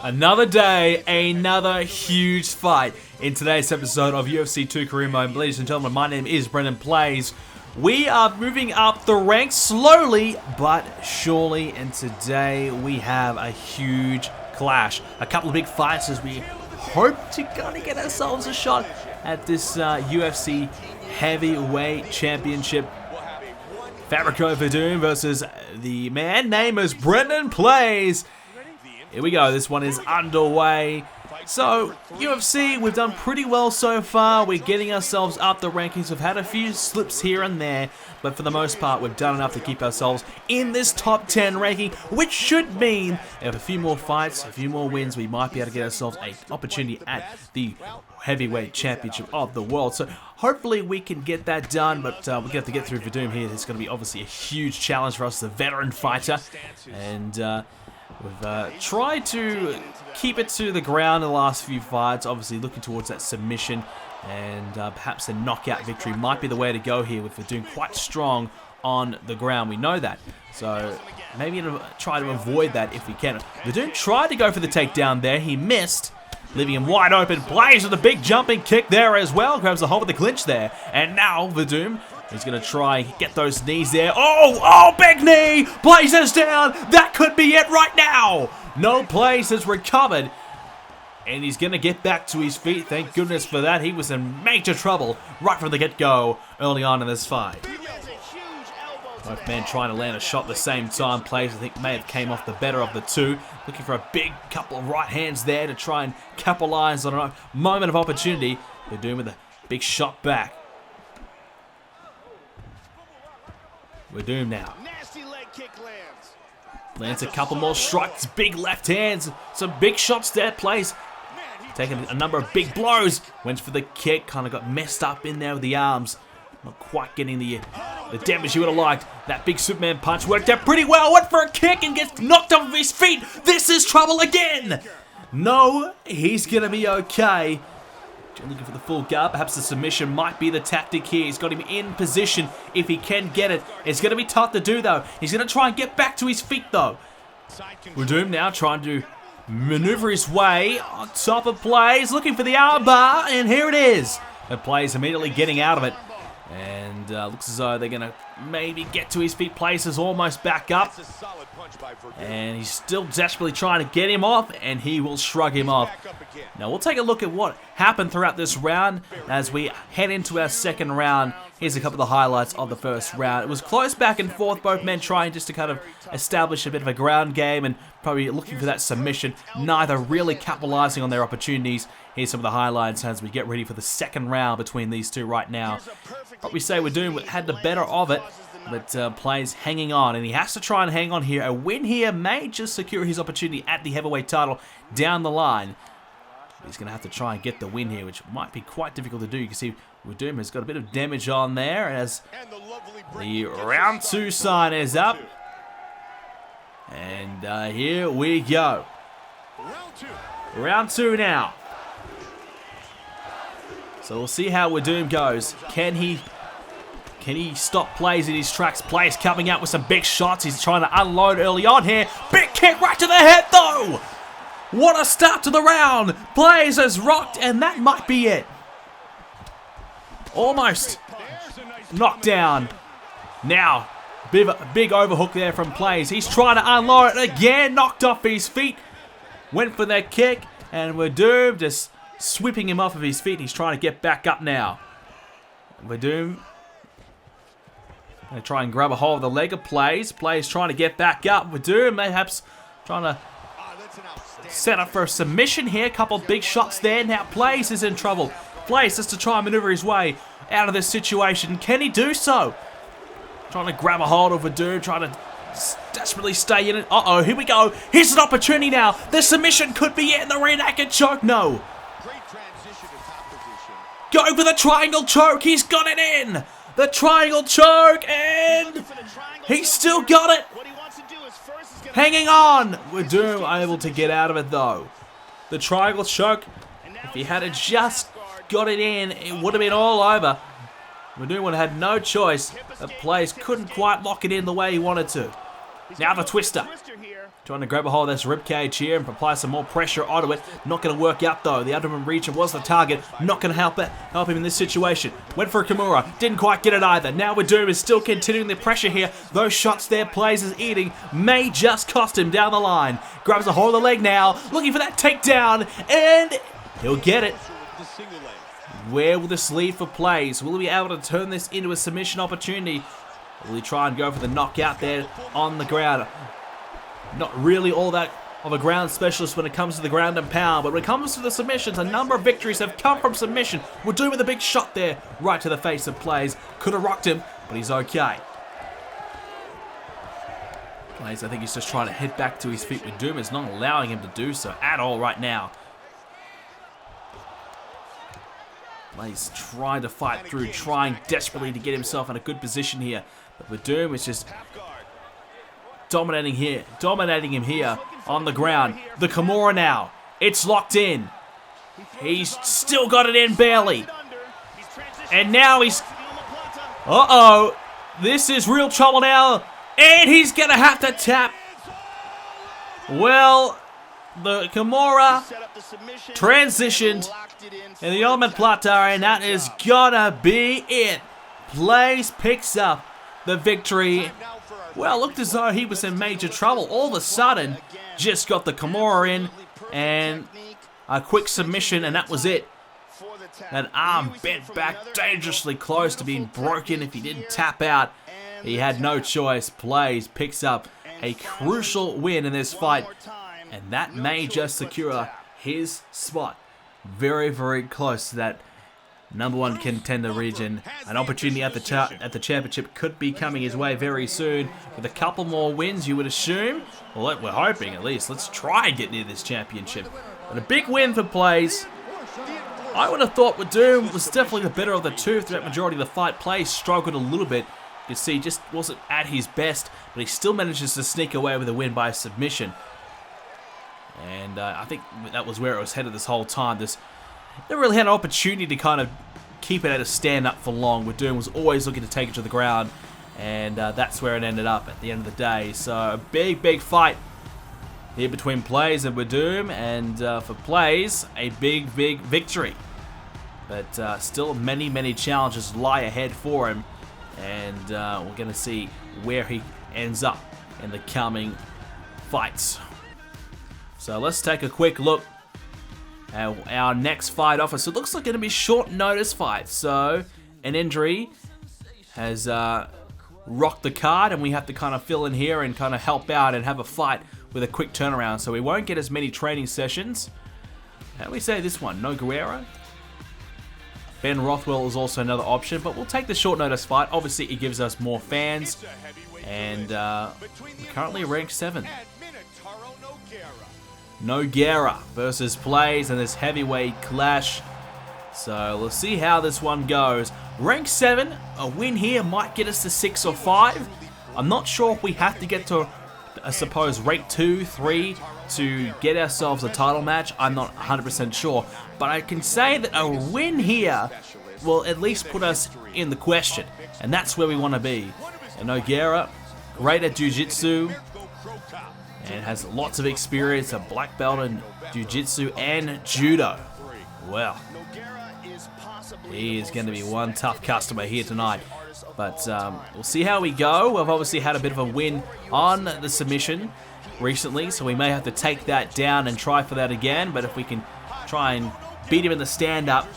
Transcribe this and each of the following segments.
Another day, another huge fight in today's episode of UFC 2 Career Mode. Ladies and gentlemen, my name is BrendenPlayz. We are moving up the ranks slowly but surely, and today we have a huge clash. A couple of big fights as we hope to kind of get ourselves a shot at this UFC Heavyweight Championship. Fabrico Verdum versus the man named as BrendenPlayz. Here we go, this one is underway. So, UFC, we've done pretty well so far. We're getting ourselves up the rankings. We've had a few slips here and there, but for the most part, we've done enough to keep ourselves in this top 10 ranking, which should mean if a few more fights, a few more wins, we might be able to get ourselves an opportunity at the Heavyweight Championship of the world. So, hopefully we can get that done, but we're going to have to get through Verdum here. It's going to be obviously a huge challenge for us, the veteran fighter, and we've tried to keep it to the ground in the last few fights, obviously looking towards that submission, and perhaps a knockout victory might be the way to go here with Verdum quite strong on the ground. We know that, so maybe try to avoid that if we can. Verdum tried to go for the takedown there, he missed, leaving him wide open. Playz with a big jumping kick there as well, grabs the hold of the clinch there, and now Verdum, he's going to try and get those knees there. Oh, big knee! Playz is down! That could be it right now! No, Playz has recovered. And he's going to get back to his feet. Thank goodness for that. He was in major trouble right from the get-go early on in this fight. Both men trying to land a shot at the same time. Playz, I think, may have came off the better of the two. Looking for a big couple of right hands there to try and capitalize on a moment of opportunity. Verdum with a big shot back. Verdum now. Lands a couple more strikes, big left hands, some big shots there. Playz taking a number of big blows. Went for the kick, kind of got messed up in there with the arms. Not quite getting the damage you would have liked. That big Superman punch worked out pretty well. Went for a kick and gets knocked off of his feet. This is trouble again. No, he's going to be okay. Looking for the full guard. Perhaps the submission might be the tactic here. He's got him in position if he can get it. It's going to be tough to do, though. He's going to try and get back to his feet, though. Verdum now trying to maneuver his way on top of Playz. Looking for the armbar, and here it is. And Playz immediately getting out of it. And looks as though they're going to maybe get to his feet. Playz is almost back up. And he's still desperately trying to get him off, and he will shrug him off. Now we'll take a look at what happened throughout this round as we head into our second round. Here's a couple of the highlights of the first round. It was close back and forth, both men trying just to kind of establish a bit of a ground game and probably looking for that submission. Neither really capitalizing on their opportunities. Here's some of the highlights as we get ready for the second round between these two right now. Probably say Verdum had the better of it, but Playz hanging on, and he has to try and hang on here. A win here may just secure his opportunity at the heavyweight title down the line. He's going to have to try and get the win here, which might be quite difficult to do. You can see Verdum has got a bit of damage on there as the round 2 sign is up. And here we go. Round 2 now. So we'll see how Verdum goes. Can he stop Playz in his tracks? Playz coming out with some big shots. He's trying to unload early on here. Big kick right to the head, though. What a start to the round. Playz has rocked, and that might be it. Almost knocked down. Now, big overhook there from Playz. He's trying to unload it again. Knocked off his feet. Went for that kick, and Verdum just sweeping him off of his feet. He's trying to get back up now. Verdum going to try and grab a hold of the leg of Playz. Playz trying to get back up. Verdum perhaps trying to set up for a submission here. A couple big shots there. Now Playz is in trouble. Playz has to try and maneuver his way out of this situation. Can he do so? Trying to grab a hold of Verdum. Trying to desperately stay in it. Uh-oh, here we go. Here's an opportunity now. The submission could be it in the rear naked choke. No. Go for the triangle choke. He's got it in. The triangle choke, and he's still got it. Hanging on. Verdum able to get out of it, though. The triangle choke, if he had just got it in, it would have been all over. Verdum would have had no choice. The Playz couldn't quite lock it in the way he wanted to. Now the twister. Trying to grab a hold of this ribcage here and apply some more pressure onto it. Not going to work out though. The abdomen region was the target. Not going to help him in this situation. Went for a Kimura. Didn't quite get it either. Now Doom is still continuing the pressure here. Those shots there Playz is eating may just cost him down the line. Grabs a hold of the leg now. Looking for that takedown. And he'll get it. Where will this lead for Playz? Will he be able to turn this into a submission opportunity? Will he try and go for the knockout there on the ground? Not really all that of a ground specialist when it comes to the ground and pound, but when it comes to the submissions, a number of victories have come from submission. We're doing with a big shot there, right to the face of Playz. Could have rocked him, but he's okay. Playz, I think he's just trying to head back to his feet with Doom. It's not allowing him to do so at all right now. Playz trying to fight through, trying desperately to get himself in a good position here. But with Doom, it's just dominating him here on the ground. The Kimura now. It's locked in. He's still got it in barely. And now he's... Uh-oh. This is real trouble now. And he's going to have to tap. Well, the Kimura transitioned in the omoplata, and that is going to be it. Playz picks up the victory. Well, looked as though he was in major trouble. All of a sudden, just got the Kimura in and a quick submission, and that was it. That arm bent back dangerously close to being broken if he didn't tap out. He had no choice. Playz picks up a crucial win in this fight, and that may just secure his spot. Very, very close to that #1 contender region. An opportunity at the championship could be coming his way very soon. With a couple more wins, you would assume. Well, we're hoping at least. Let's try and get near this championship. But a big win for Playz. I would have thought with Doom was definitely the better of the two throughout the majority of the fight. Playz struggled a little bit. You can see he just wasn't at his best, but he still manages to sneak away with a win by submission. And I think that was where it was headed this whole time. Never really had an opportunity to kind of keep it at a stand-up for long. With Doom was always looking to take it to the ground, and that's where it ended up at the end of the day. So a big, big fight here between Playz and Doom, and for Playz, a big, big victory. But still many, many challenges lie ahead for him, and we're going to see where he ends up in the coming fights. So let's take a quick look at our next fight offer. So it looks like it's going to be short notice fight. So an injury has rocked the card, and we have to kind of fill in here and kind of help out and have a fight with a quick turnaround. So we won't get as many training sessions. How do we say this one? No Guerrero? Ben Rothwell is also another option, but we'll take the short notice fight. Obviously, it gives us more fans, and we're currently ranked 7. Nogueira versus Playz in this heavyweight clash. So we'll see how this one goes. Rank 7, a win here might get us to 6 or 5. I'm not sure if we have to get to, I suppose, rank 2, 3 to get ourselves a title match. I'm not 100% sure. But I can say that a win here will at least put us in the question. And that's where we want to be. And Nogueira, great at Jiu-Jitsu, and has lots of experience, a black belt in Jiu-Jitsu and Judo. Well, he is going to be one tough customer here tonight. But we'll see how we go. We've obviously had a bit of a win on the submission recently, so we may have to take that down and try for that again. But if we can try and beat him in the stand-up,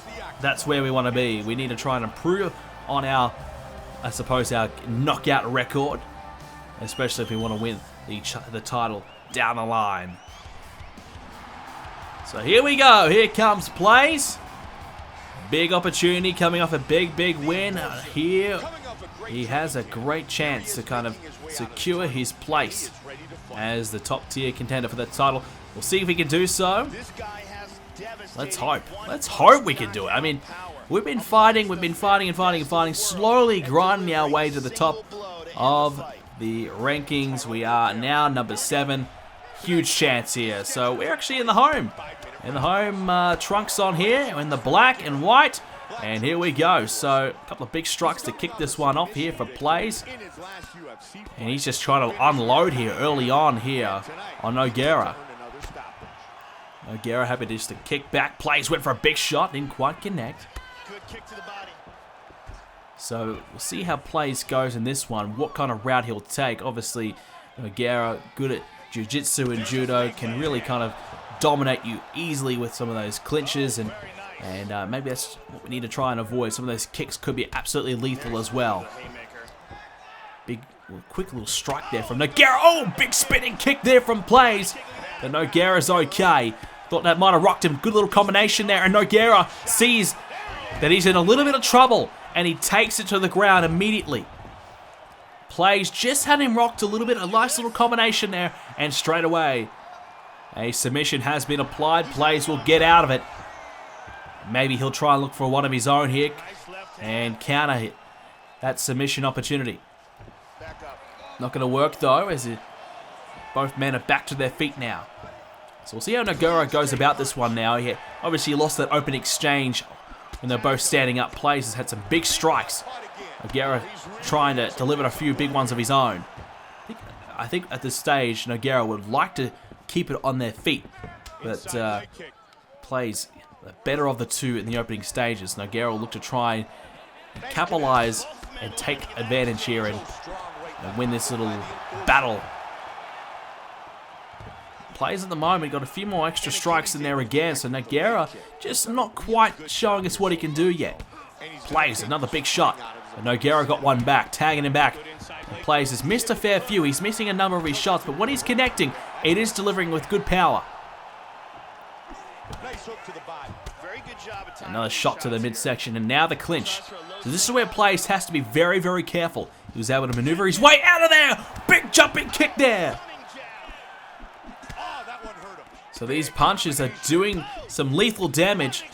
that's where we want to be. We need to try and improve on our, I suppose, our knockout record, especially if we want to win the title down the line. So here we go. Here comes Playz. Big opportunity coming off a big, big win. Here he has a great chance to kind of secure his place as the top tier contender for that title. We'll see if we can do so. Let's hope. Let's hope we can do it. I mean, we've been fighting and fighting, slowly grinding our way to the top of the rankings. We are now number 7. Huge chance here. So we're actually in the home. In the home trunks on here, in the black and white. And here we go. So, a couple of big strikes to kick this one off here for Playz. And he's just trying to unload here early on here on Nogueira. Nogueira happy just to kick back. Playz went for a big shot, didn't quite connect. So, we'll see how Playz goes in this one, what kind of route he'll take. Obviously, Nogueira, good at jiu-jitsu and judo, can really kind of dominate you easily with some of those clinches, and maybe that's what we need to try and avoid. Some of those kicks could be absolutely lethal as well. Big, quick little strike there from Nogueira. Oh, big spinning kick there from Playz. But Nogueira's okay. Thought that might have rocked him. Good little combination there, and Nogueira sees that he's in a little bit of trouble, and he takes it to the ground immediately. Playz just had him rocked a little bit, a nice little combination there, and straight away, a submission has been applied. Playz will get out of it. Maybe he'll try and look for one of his own here and counter hit that submission opportunity. Not going to work though, as both men are back to their feet now. So we'll see how Nogueira goes about this one now. He obviously lost that open exchange when they're both standing up. Playz has had some big strikes. Nogueira trying to deliver a few big ones of his own. I think at this stage, Nogueira would like to keep it on their feet, but Playz the better of the two in the opening stages. Nogueira will look to try and capitalize and take advantage here and win this little battle. Playz at the moment got a few more extra strikes in there again, so Nogueira just not quite showing us what he can do yet. Playz another big shot. And Nogueira got one back, tagging him back. And Playz has missed a fair few. He's missing a number of his shots, but when he's connecting, it is delivering with good power. Another shot to the midsection, and now the clinch. So this is where Playz has to be very, very careful. He was able to maneuver his way out of there. Big jumping kick there. So these punches are doing some lethal damage,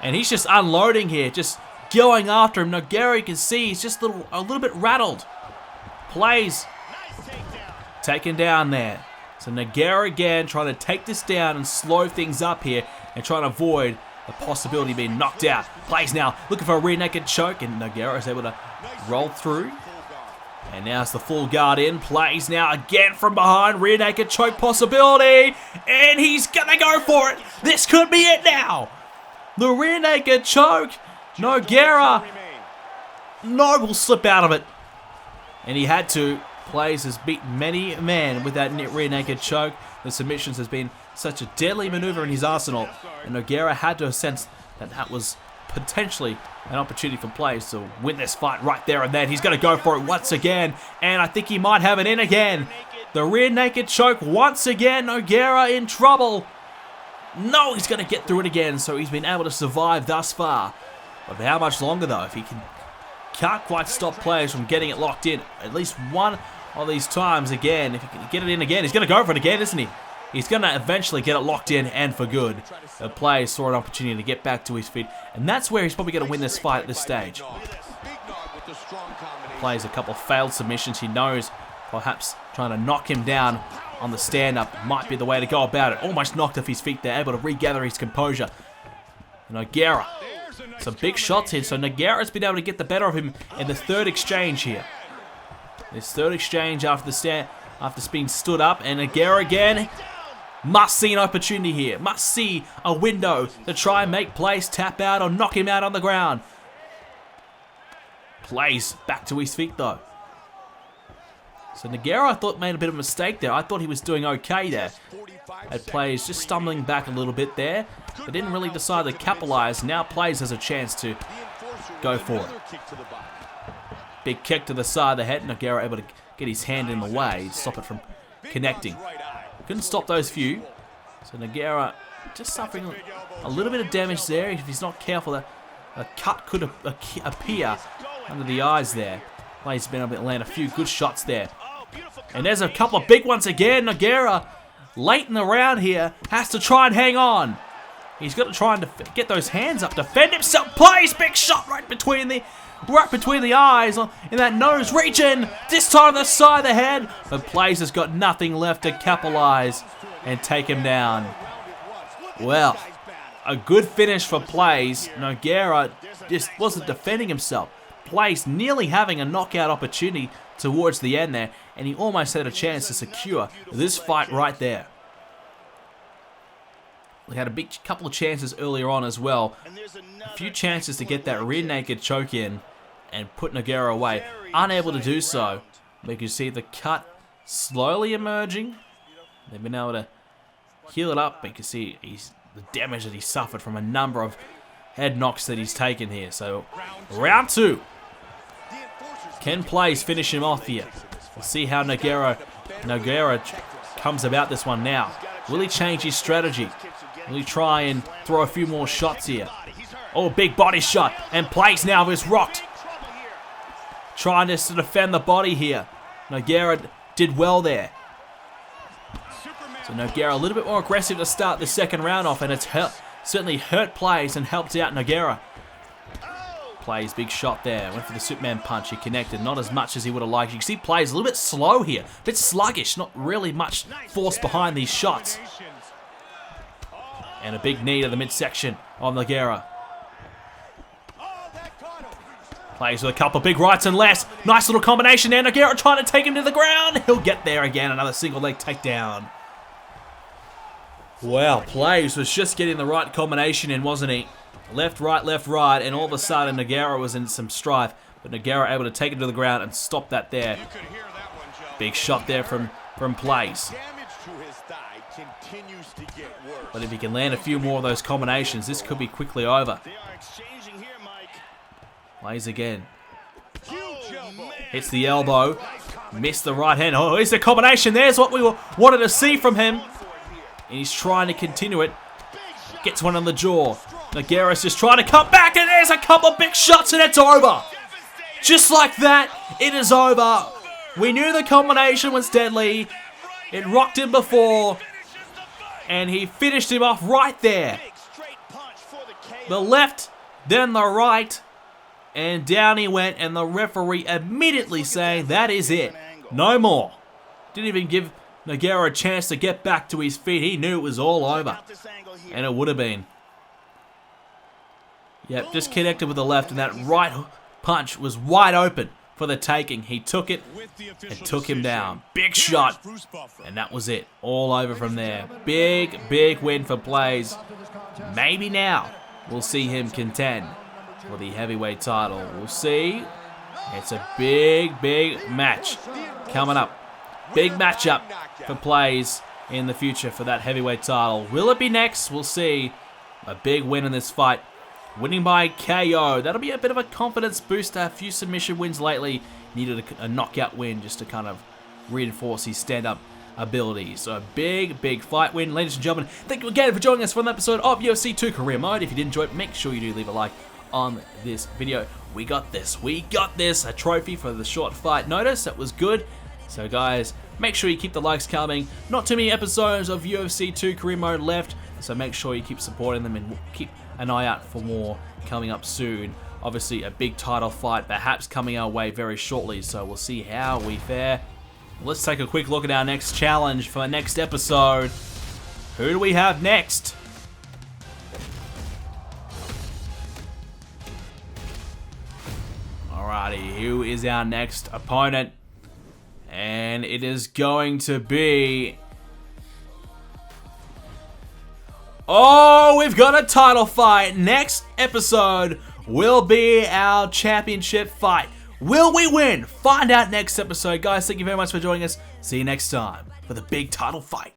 and he's just unloading here, just going after him. Nogueira, you can see, he's just a little bit rattled. Playz taken down there. So Nogueira again trying to take this down and slow things up here and trying to avoid the possibility of being knocked out. Playz now looking for a rear naked choke, and Nogueira is able to roll through. And now it's the full guard in. Playz now again from behind. Rear naked choke possibility. And he's going to go for it. This could be it now. The rear naked choke. Nogueira. No, will slip out of it. And he had to. Playz has beaten many a man with that rear naked choke. The submissions has been such a deadly maneuver in his arsenal. And Nogueira had to have sensed that that was potentially an opportunity for Playz to win this fight right there and then. He's going to go for it once again, and I think he might have it in again. The rear naked choke once again. Nogueira in trouble. No, he's going to get through it again, so he's been able to survive thus far. But for how much longer though? If he can't quite stop Playz from getting it locked in at least one of these times again. If he can get it in again, he's going to go for it again, isn't he? He's going to eventually get it locked in and for good. The Playz saw an opportunity to get back to his feet, and that's where he's probably going to win this fight at this stage. Playz a couple of failed submissions. He knows perhaps trying to knock him down on the stand-up might be the way to go about it. Almost knocked off his feet there, able to regather his composure. Nogueira, some big shots here, so Nogueira's been able to get the better of him in the third exchange here. This third exchange after being stood up, and Nogueira again. Must see an opportunity here. Must see a window to try and make Playz tap out or knock him out on the ground. Playz back to his feet though. So Nogueira, I thought, made a bit of a mistake there. I thought he was doing okay there. Had Playz just stumbling back a little bit there, but didn't really decide to capitalize. Now Playz has a chance to go for it. Big kick to the side of the head. Nogueira able to get his hand in the way, stop it from connecting. Couldn't stop those few. So Nogueira just suffering a little bit of damage there. If he's not careful, a cut could appear under the eyes there. Playz has been able to land a few good shots there. And there's a couple of big ones again. Nogueira, late in the round here, has to try and hang on. He's got to try and get those hands up, defend himself. Playz, big shot right between the eyes, in that nose region. This time the side of the head. But Playz has got nothing left to capitalize and take him down. Well, a good finish for Playz. Nogueira just wasn't defending himself. Playz nearly having a knockout opportunity towards the end there, and he almost had a chance to secure this fight right there. He had a big couple of chances earlier on as well. A few chances to get that rear naked choke in and put Nogueira away. Unable to do so. We can see the cut slowly emerging. They've been able to heal it up. You can see the damage that he suffered from a number of head knocks that he's taken here. So, round 2. Can Playz finish him off here? We'll see how Nogueira comes about this one now. Will he change his strategy? Will he try and throw a few more shots here? Oh, big body shot. And Playz now is rocked. Trying to defend the body here. Nogueira did well there. So Nogueira a little bit more aggressive to start the second round off, and it's certainly hurt Playz and helped out Nogueira. Playz, big shot there. Went for the Superman punch. He connected. Not as much as he would have liked. You can see Playz a little bit slow here. A bit sluggish. Not really much force behind these shots. And a big knee to the midsection of Nogueira. Playz with a couple of big rights and lefts. Nice little combination there. Nogueira trying to take him to the ground. He'll get there again. Another single leg takedown. Wow, Playz was just getting the right combination in, wasn't he? Left, right, and all of a sudden Nogueira was in some strife. But Nogueira able to take him to the ground and stop that there. Big shot there from Playz. But if he can land a few more of those combinations, this could be quickly over. Playz again. Hits the elbow. Missed the right hand. Oh, here's the combination. There's what we wanted to see from him. And he's trying to continue it. Gets one on the jaw. Nogueira's just trying to come back, and there's a couple of big shots, and it's over. Just like that, it is over. We knew the combination was deadly. It rocked him before, and he finished him off right there. The left, then the right, and down he went, and the referee immediately saying, that is it. No more. Didn't even give Nogueira a chance to get back to his feet. He knew it was all over, and it would have been. Yep, just connected with the left, and that right punch was wide open for the taking. He took it and took him down. Big shot, and that was it. All over from there. Big, big win for Playz. Maybe now we'll see him contend for the heavyweight title. We'll see. It's a big, big match coming up. Big matchup for Playz in the future for that heavyweight title. Will it be next? We'll see. A big win in this fight. Winning by KO. That'll be a bit of a confidence booster. A few submission wins lately. Needed a knockout win just to kind of reinforce his stand-up ability. So a big, big fight win. Ladies and gentlemen, thank you again for joining us for an episode of UFC 2 Career Mode. If you did enjoy it, make sure you do leave a like on this video. We got this. We got this. A trophy for the short fight notice. That was good. So guys, make sure you keep the likes coming. Not too many episodes of UFC 2 Career Mode left. So make sure you keep supporting them and keep an eye out for more coming up soon. Obviously a big title fight perhaps coming our way very shortly, so we'll see how we fare. Let's take a quick look at our next challenge for our next episode. Who do we have next? Alrighty, who is our next opponent? And it is going to be... Oh, we've got a title fight. Next episode will be our championship fight. Will we win? Find out next episode. Guys, thank you very much for joining us. See you next time for the big title fight.